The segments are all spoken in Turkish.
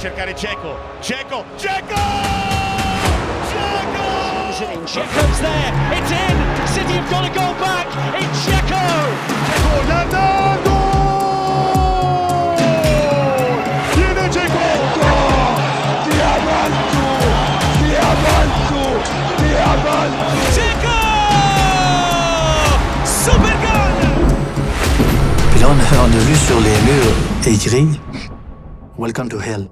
cercare Dzeko. Dzeko! Dzeko! Dzeko! Dzeko's there, it's in! City have got to go back, it's Dzeko! Dzeko yerden gol! Yine Dzeko! Dzeko! Super goal! Puis là, on a vu sur les murs écrit Welcome to Hell.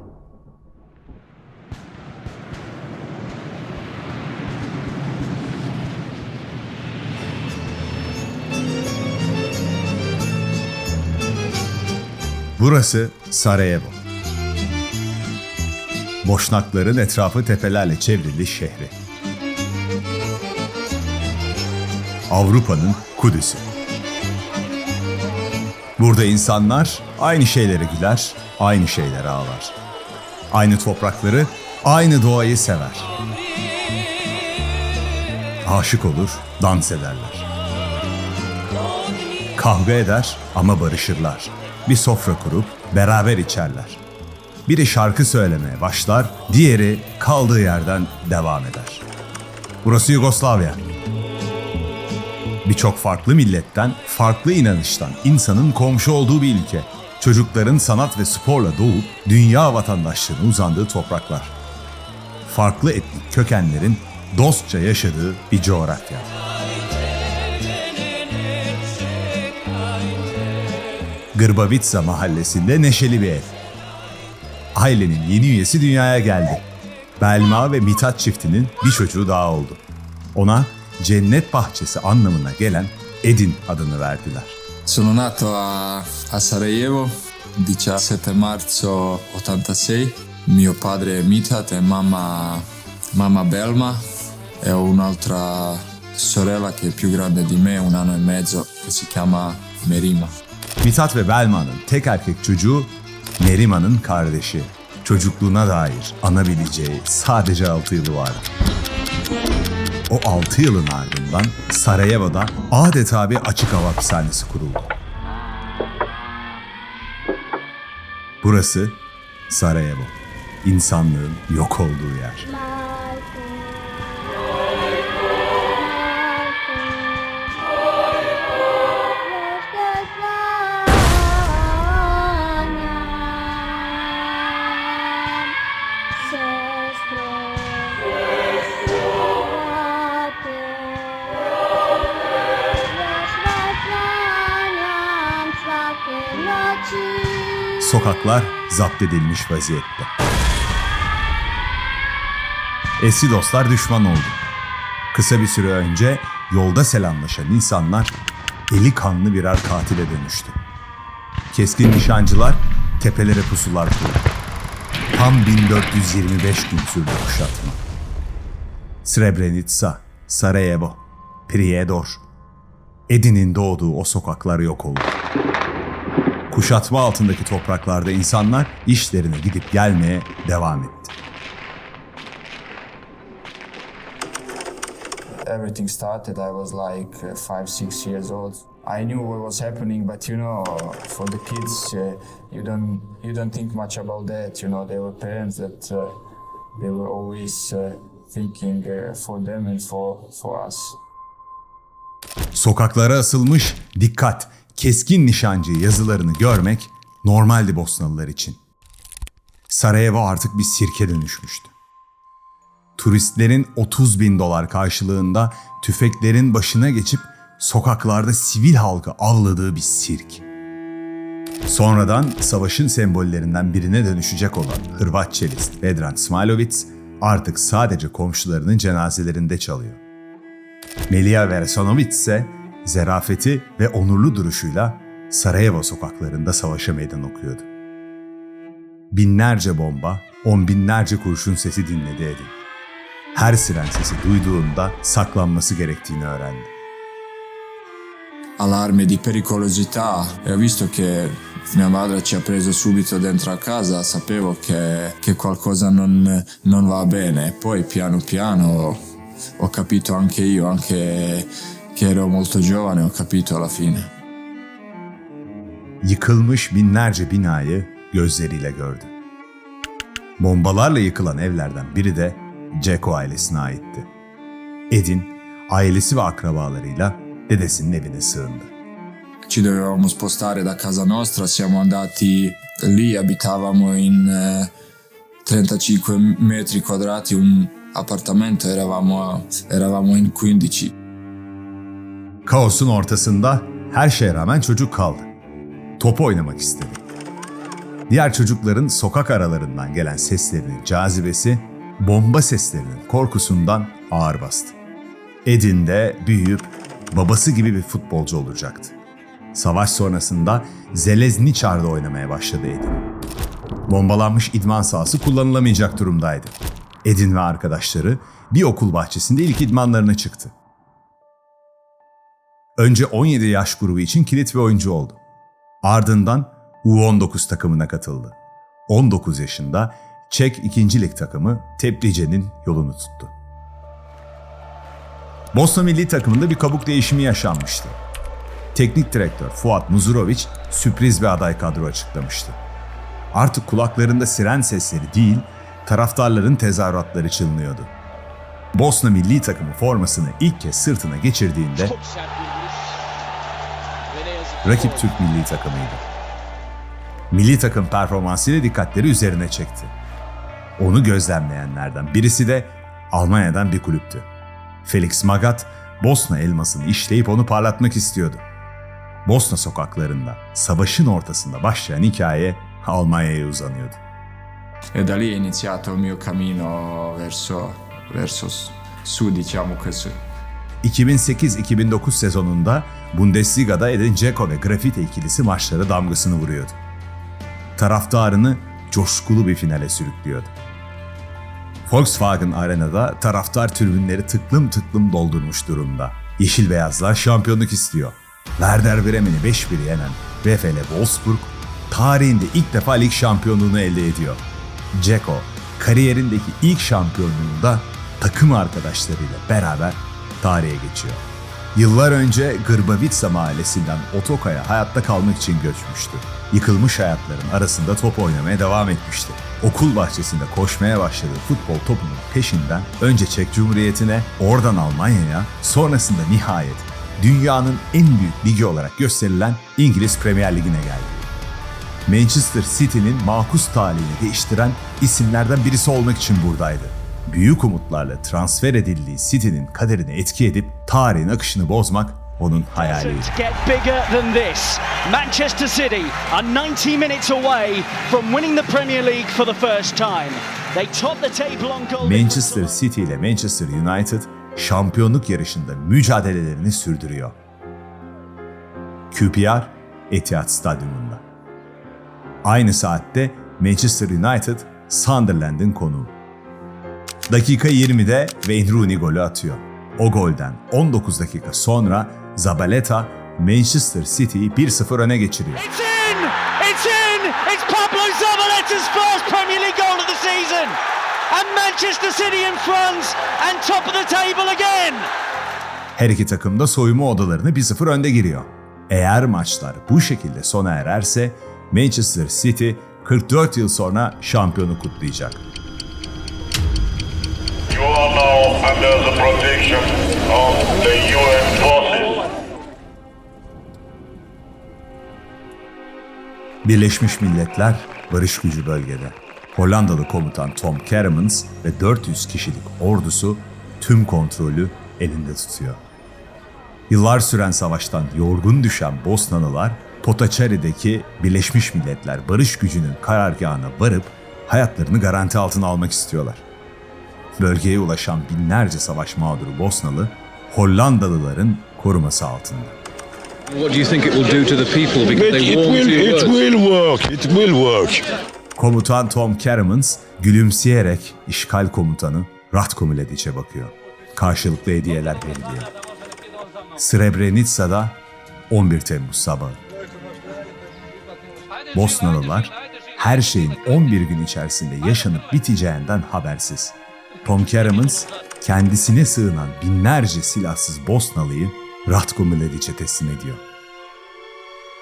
Burası Sarajevo. Boşnakların etrafı tepelerle çevrili şehri. Avrupa'nın Kudüs'ü. Burada insanlar aynı şeyleri güler, aynı şeyleri ağlar. Aynı toprakları, aynı doğayı sever. Aşık olur, dans ederler. Kavga eder ama barışırlar. Bir sofra kurup beraber içerler. Biri şarkı söylemeye başlar, diğeri kaldığı yerden devam eder. Burası Yugoslavya. Birçok farklı milletten, farklı inanıştan insanın komşu olduğu bir ülke. Çocukların sanat ve sporla doğup dünya vatandaşlığına uzandığı topraklar. Farklı etnik kökenlerin dostça yaşadığı bir coğrafya. Grbavitsa mahallesinde neşeli bir ev. Ailenin yeni üyesi dünyaya geldi. Belma ve Mithat çiftinin bir çocuğu daha oldu. Ona cennet bahçesi anlamına gelen Edin adını verdiler. Sono nato a Sarajevo 17 marzo 86. Mio padre è Mithat e mamma Belma. E ho un'altra sorella che è più grande di me, 1 anno e mezzo, che si chiama Merima. Mithat ve Belma'nın tek erkek çocuğu Merima'nın kardeşi. Çocukluğuna dair anabileceği sadece 6 yılı var. O 6 yılın ardından Sarajevo'da adeta bir açık hava hapishanesi kuruldu. Burası Sarajevo, insanlığın yok olduğu yer. Sokaklar zapt edilmiş vaziyette. Eski dostlar düşman oldu. Kısa bir süre önce yolda selamlaşan insanlar eli kanlı birer katile dönüştü. Keskin nişancılar tepelere pusular kurdu. Tam 1425 gün sürdü kuşatma. Srebrenica, Sarajevo, Prijedor, Edin'in doğduğu o sokaklar yok oldu. Kuşatma altındaki topraklarda insanlar işlerine gidip gelmeye devam etti. Everything started, I was like 5-6 years old. I knew what was happening, but for the kids, you don't think much about that. They were parents that they were always thinking for them and for us. Sokaklara asılmış "Dikkat, keskin nişancı" yazılarını görmek normaldi Bosnalılar için. Sarajevo artık bir sirke dönüşmüştü. Turistlerin $30.000 karşılığında tüfeklerin başına geçip sokaklarda sivil halkı avladığı bir sirk. Sonradan savaşın sembollerinden birine dönüşecek olan Hırvat çelist Vedran Smailović artık sadece komşularının cenazelerinde çalıyor. Melija Versanović ise zerafeti ve onurlu duruşuyla Sarajevo sokaklarında savaşa meydan okuyordu. Binlerce bomba, on binlerce kurşun sesi dinledi Edin. Her siren sesi duyduğunda saklanması gerektiğini öğrendi. Allarme di pericolosità e ho visto che mia madre ci ha preso subito dentro a casa, sapevo che qualcosa non va bene. Poi piano piano ho capito anche io, anche che ero molto giovane, ho capito alla fine. Yıkılmış binlerce binayı gözleriyle gördü. Bombalarla yıkılan evlerden biri de Dzeko ailesine aitti. Edin, ailesi ve akrabalarıyla dedesinin evine sığındı. Ci dovevamo spostare da casa nostra, siamo andati lì, abitavamo in 35 metri quadrati un appartamento, eravamo in 15. Kaosun ortasında her şeye rağmen çocuk kaldı. Top oynamak istedi. Diğer çocukların sokak aralarından gelen seslerinin cazibesi, bomba seslerinin korkusundan ağır bastı. Edin de büyüyüp babası gibi bir futbolcu olacaktı. Savaş sonrasında Železničar'da oynamaya başladı Edin. Bombalanmış idman sahası kullanılamayacak durumdaydı. Edin ve arkadaşları bir okul bahçesinde ilk idmanlarına çıktı. Önce 17 yaş grubu için kilit bir oyuncu oldu. Ardından U19 takımına katıldı. 19 yaşında Çek 2. Lig takımı Teplice'nin yolunu tuttu. Bosna milli takımında bir kabuk değişimi yaşanmıştı. Teknik direktör Fuat Muzurović sürpriz bir aday kadro açıklamıştı. Artık kulaklarında siren sesleri değil, taraftarların tezahüratları çınlıyordu. Bosna milli takımı formasını ilk kez sırtına geçirdiğinde rakip Türk milli takımıydı. Milli takım performansıyla dikkatleri üzerine çekti. Onu gözlemleyenlerden birisi de Almanya'dan bir kulüptü. Felix Magath, Bosna elmasını işleyip onu parlatmak istiyordu. Bosna sokaklarında, savaşın ortasında başlayan hikaye Almanya'ya uzanıyordu. E da lì è iniziato il mio cammino verso su, diciamo così. 2008-2009 sezonunda Bundesliga'da Edin Dzeko ve Grafite ikilisi maçlara damgasını vuruyordu. Taraftarını coşkulu bir finale sürüklüyordu. Volkswagen Arena'da taraftar tribünleri tıklım tıklım doldurmuş durumda. Yeşil beyazlar şampiyonluk istiyor. Werder Bremen'i 5-1 yenen VfL Wolfsburg tarihinde ilk defa lig şampiyonluğunu elde ediyor. Dzeko kariyerindeki ilk şampiyonluğunda takım arkadaşlarıyla beraber tarihe geçiyor. Yıllar önce Grbavica mahallesinden Otoka'ya hayatta kalmak için göçmüştü. Yıkılmış hayatların arasında top oynamaya devam etmişti. Okul bahçesinde koşmaya başladığı futbol topunun peşinden önce Çek Cumhuriyeti'ne, oradan Almanya'ya, sonrasında nihayet dünyanın en büyük ligi olarak gösterilen İngiliz Premier Ligi'ne geldi. Manchester City'nin makus talihini değiştiren isimlerden birisi olmak için buradaydı. Büyük umutlarla transfer edildiği City'nin kaderini etki edip tarihin akışını bozmak onun hayaliydi. Get bigger than this. Manchester City are 90 minutes away from winning the Premier League for the first time. They top the table on goal. Manchester City ile Manchester United şampiyonluk yarışında mücadelelerini sürdürüyor. QPR Etihad Stadyumunda. Aynı saatte Manchester United Sunderland'in konuğu. Dakika 20'de Wayne Rooney golü atıyor. O golden 19 dakika sonra Zabaleta Manchester City'yi 1-0 öne geçiriyor. It's in! It's in! It's Pablo Zabaleta's first Premier League goal of the season! And Manchester City in front and top of the table again! Her iki takım da soyunma odalarına 1-0 önde giriyor. Eğer maçlar bu şekilde sona ererse Manchester City 44 yıl sonra şampiyonu kutlayacak. You are now under the protection of the UN forces. Birleşmiş Milletler barış gücü bölgede. Hollandalı komutan Tom Kermans ve 400 kişilik ordusu tüm kontrolü elinde tutuyor. Yıllar süren savaştan yorgun düşen Bosnalılar, Potocari'deki Birleşmiş Milletler barış gücünün karargahına varıp hayatlarını garanti altına almak istiyorlar. Bölgeye ulaşan binlerce savaş mağduru Bosnalı, Hollandalıların koruması altında. What do you think it will do to the people because they warm to your words? It will work. Komutan Tom Kermans gülümseyerek işgal komutanı Ratko Mladić'e bakıyor. Karşılıklı hediyeler veriliyor. Srebrenica'da 11 Temmuz sabahı. Bosnalılar her şeyin 11 gün içerisinde yaşanıp biteceğinden habersiz. Tom Kermans kendisine sığınan binlerce silahsız Bosnalı'yı Ratko Mladić'e teslim ediyor.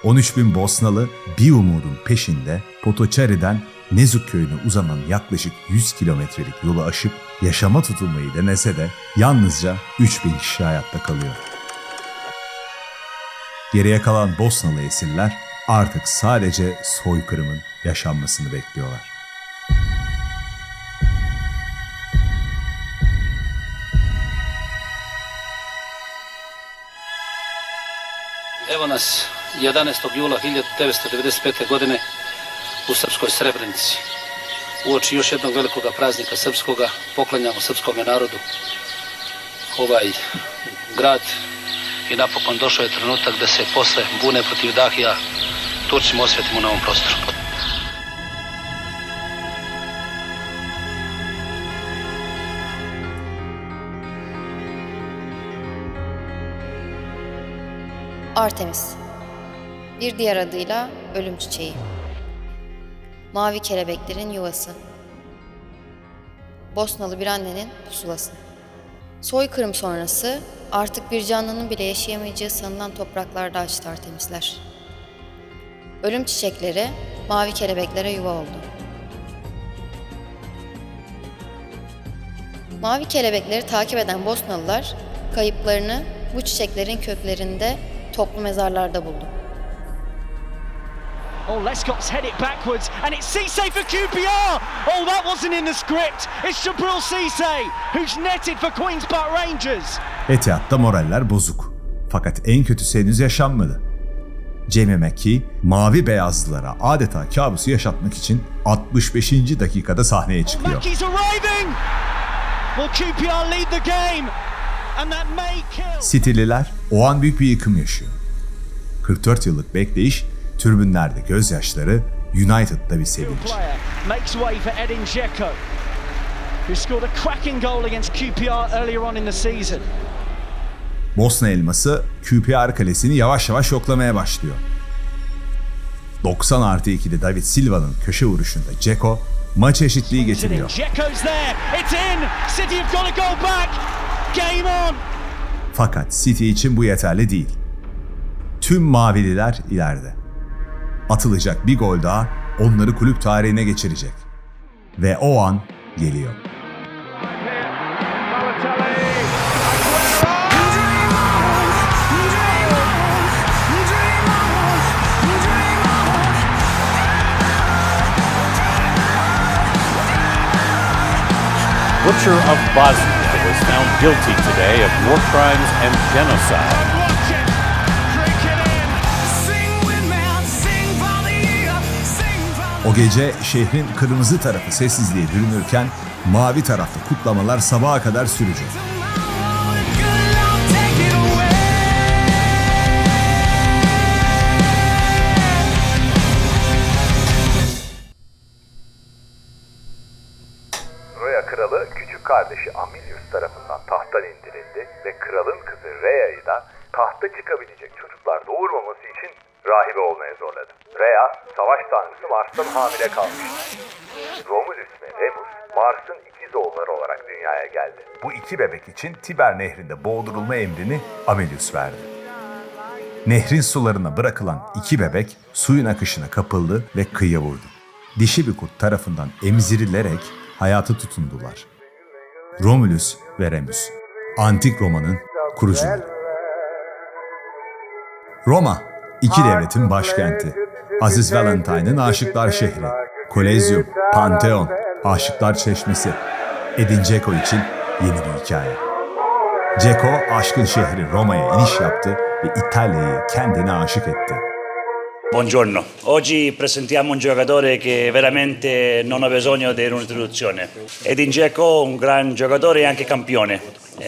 13.000 Bosnalı bir umudun peşinde Potocari'den Nezuk köyüne uzanan yaklaşık 100 kilometrelik yolu aşıp yaşama tutulmayı denese de yalnızca 3000 kişi hayatta kalıyor. Geriye kalan Bosnalı esirler artık sadece soykırımın yaşanmasını bekliyorlar. Evo nas 11. jula 1995. godine u srpskoj Srebrenici. Uoči još jednog velikog praznika srpskoga poklanjamo srpskom narodu ovaj grad i napokon došao je trenutak da se posle bune protiv Dahija Turcima osvetimo na ovom prostoru. Artemis, bir diğer adıyla ölüm çiçeği. Mavi kelebeklerin yuvası. Bosnalı bir annenin pusulası. Soykırım sonrası artık bir canlının bile yaşayamayacağı sanılan topraklarda açtı Artemisler. Ölüm çiçekleri mavi kelebeklere yuva oldu. Mavi kelebekleri takip eden Bosnalılar kayıplarını bu çiçeklerin köklerinde toplu mezarlarda buldu. Oh, Lescott's head it backwards, and it's Cisse for QPR! Oh, that wasn't in the script! It's Jabril Cisse, who's netted for Queen's Park Rangers! Etihad'da moraller bozuk. Fakat en kötüsü henüz yaşanmadı. Jamie McKee, mavi beyazlılara adeta kabusu yaşatmak için 65. dakikada sahneye çıkıyor. McKee's arriving! Will QPR lead the game? And that may kill... City'liler o an büyük bir yıkım yaşıyor. 44 yıllık bekleyiş, tribünlerde gözyaşları, United'da bir sevinç. Makes way for Edin Dzeko, who scored a cracking goal against QPR earlier on in the season. Bosna elması QPR kalesini yavaş yavaş yoklamaya başlıyor. 90+2'de David Silva'nın köşe vuruşunda Dzeko maç eşitliği getiriyor. Dzeko's there. It's in. City have got to go back. Game on. Fakat City için bu yeterli değil. Tüm mavililer ileride. Atılacak bir gol daha onları kulüp tarihine geçirecek. Ve o an geliyor. Butcher of Bosnia was found guilty today of war crimes and genocide. O gece şehrin kırmızı tarafı sessizliğe bürünürken mavi tarafta kutlamalar sabaha kadar sürecek. Rea kralı küçük kardeşi Amilius tarafından tahttan indirildi ve kralın kızı Rea'yı da tahta çıkabilecek çocuklar doğurmaması için rahibe olmaya zorladı. Rea, savaş tanrısı Mars'tan hamile kalmıştı. Romulus ve Remus, Mars'ın ikiz oğulları olarak dünyaya geldi. Bu iki bebek için Tiber nehrinde boğdurulma emrini Amilius verdi. Nehrin sularına bırakılan iki bebek suyun akışına kapıldı ve kıyıya vurdu. Dişi bir kurt tarafından emzirilerek hayata tutundular. Romulus ve Remus, Antik Roma'nın kurucuları. Roma, iki devletin başkenti. Aziz Valentine'ın aşıklar şehri. Kolezyum, Pantheon, aşıklar çeşmesi. Edin Dzeko için yeni bir hikaye. Dzeko, aşkın şehri Roma'ya iniş yaptı ve İtalya'yı kendine aşık etti. Buongiorno, oggi presentiamo un giocatore che veramente non ha bisogno di un'introduzione. Edin Dzeko, un gran giocatore e anche campione.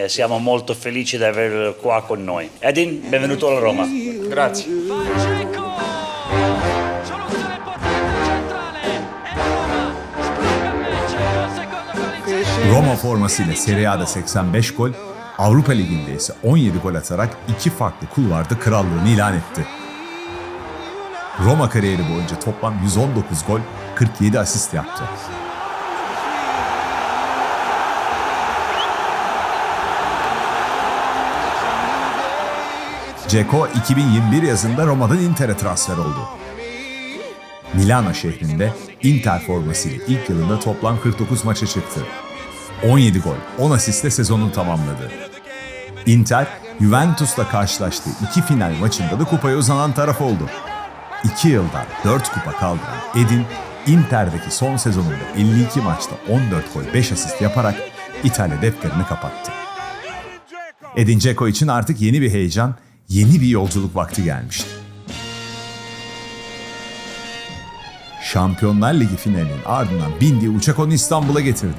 Siamo molto felici di averlo qua con noi. Edin, benvenuto alla Roma. Grazie. Roma formasıyla Serie A'da 85 gol, Avrupa Ligi'nde ise 17 gol atarak iki farklı kulvarda krallığını ilan etti. Roma kariyeri boyunca toplam 119 gol, 47 asist yaptı. Dzeko 2021 yazında Roma'dan Inter'e transfer oldu. Milano şehrinde Inter formasıyla ilk yılında toplam 49 maça çıktı. 17 gol, 10 asistle sezonu tamamladı. Inter, Juventus'la karşılaştığı 2 final maçında da kupaya uzanan taraf oldu. 2 yılda 4 kupa kaldıran Edin, Inter'deki son sezonunda 52 maçta 14 gol 5 asist yaparak İtalya defterini kapattı. Edin Dzeko için artık yeni bir heyecan, yeni bir yolculuk vakti gelmişti. Şampiyonlar Ligi finalinin ardından bindiği uçak onu İstanbul'a getirdi.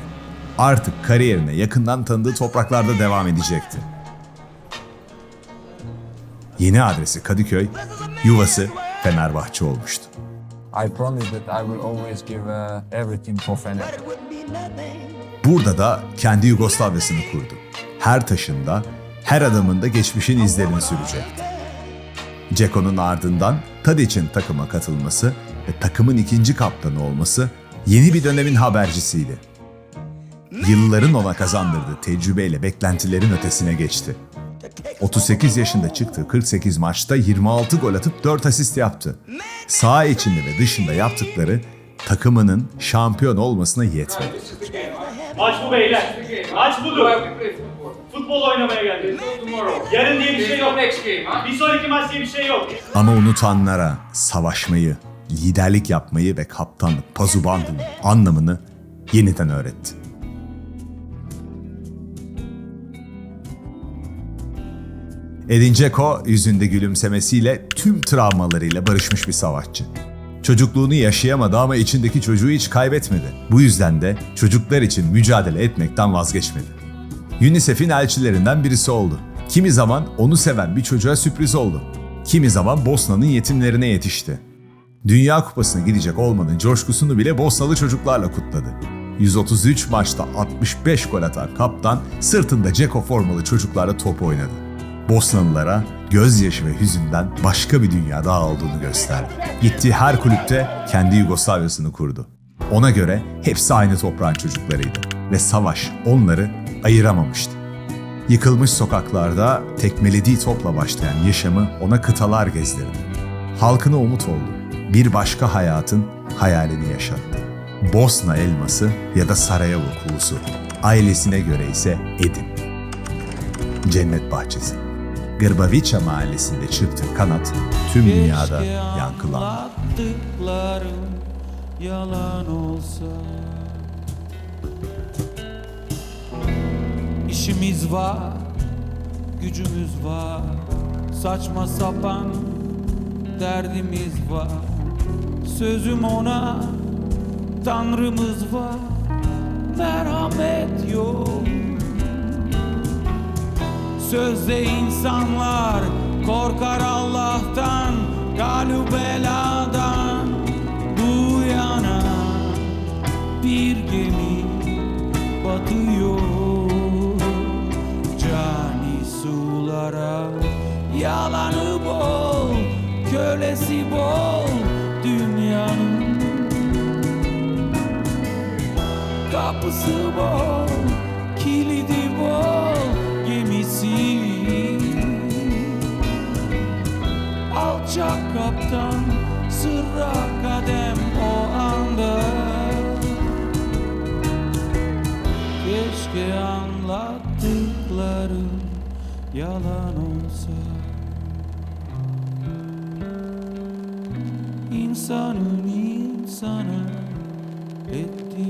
Artık kariyerine yakından tanıdığı topraklarda devam edecekti. Yeni adresi Kadıköy, yuvası Fenerbahçe olmuştu. I promise that I will always give everything for Fener. Burada da kendi Yugoslavyasını kurdu. Her taşında, her adımında geçmişin izlerini sürecekti. Dzeko'nun ardından Tadic'in takıma katılması ve takımın ikinci kaptanı olması yeni bir dönemin habercisiydi. Yılların ona kazandırdığı tecrübeyle beklentilerin ötesine geçti. 38 yaşında çıktığı 48 maçta 26 gol atıp 4 asist yaptı. Saha içinde ve dışında yaptıkları takımının şampiyon olmasına yetmedi. Maç bu beyler. Maç budur. Futbol oynamaya geldik. Yarın diye bir şey yok. Bir sonraki maç diye bir şey yok. Ama unutanlara savaşmayı, liderlik yapmayı ve kaptanlık pazubandının anlamını yeniden öğretti. Edin Dzeko yüzünde gülümsemesiyle tüm travmalarıyla barışmış bir savaşçı. Çocukluğunu yaşayamadı ama içindeki çocuğu hiç kaybetmedi. Bu yüzden de çocuklar için mücadele etmekten vazgeçmedi. UNICEF'in elçilerinden birisi oldu. Kimi zaman onu seven bir çocuğa sürpriz oldu. Kimi zaman Bosna'nın yetimlerine yetişti. Dünya Kupası'na gidecek olmanın coşkusunu bile Bosnalı çocuklarla kutladı. 133 maçta 65 gol atan kaptan sırtında Dzeko formalı çocuklarla top oynadı. Bosnalılara gözyaşı ve hüzünden başka bir dünya daha olduğunu gösterdi. Gittiği her kulüpte kendi Yugoslavyasını kurdu. Ona göre hepsi aynı toprağın çocuklarıydı ve savaş onları ayıramamıştı. Yıkılmış sokaklarda tekmelediği topla başlayan yaşamı ona kıtalar gezdirdi. Halkına umut oldu. Bir başka hayatın hayalini yaşattı. Bosna elması ya da Sarajevo kuğusu. Ailesine göre ise Edin. Cennet bahçesi. Grbavica mahallesinde çırptığı kanat tüm dünyada yankılandı. Yalan olsa İşimiz var, gücümüz var, saçma sapan derdimiz var. Sözüm ona, Tanrımız var, merhamet yok. Sözde insanlar korkar Allah'tan, galü beladan. Bu yana bir gemi batıyor cani sulara. Yalanı bol, kölesi bol dünyanın. Kapısı bol, kilidi bol gemisi. Alçak kaptan sırra kadem o anda. Keşke anlattıklarım yalan olsa. İnsanın insana ettiği